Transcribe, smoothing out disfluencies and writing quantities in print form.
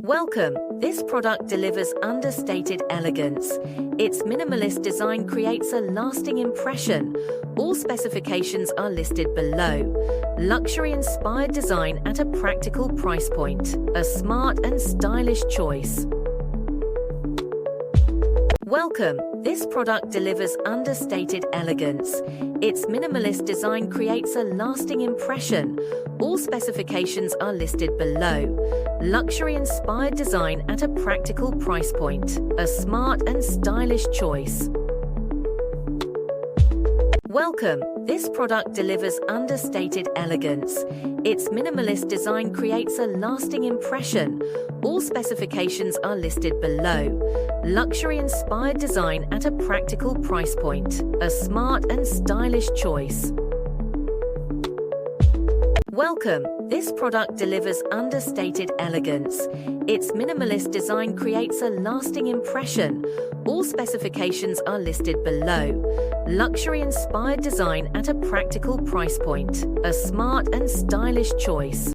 Welcome. This product delivers understated elegance. Its minimalist design creates a lasting impression. All specifications are listed below. Luxury-inspired design at a practical price point. A smart and stylish choice. Welcome. This product delivers understated elegance. Its minimalist design creates a lasting impression. All specifications are listed below. Luxury-inspired design at a practical price point. A smart and stylish choice. Welcome. This product delivers understated elegance. Its minimalist design creates a lasting impression. All specifications are listed below. Luxury-inspired design at a practical price point. A smart and stylish choice. Welcome. This product delivers understated elegance. Its minimalist design creates a lasting impression. All specifications are listed below. Luxury-inspired design at a practical price point. A smart and stylish choice.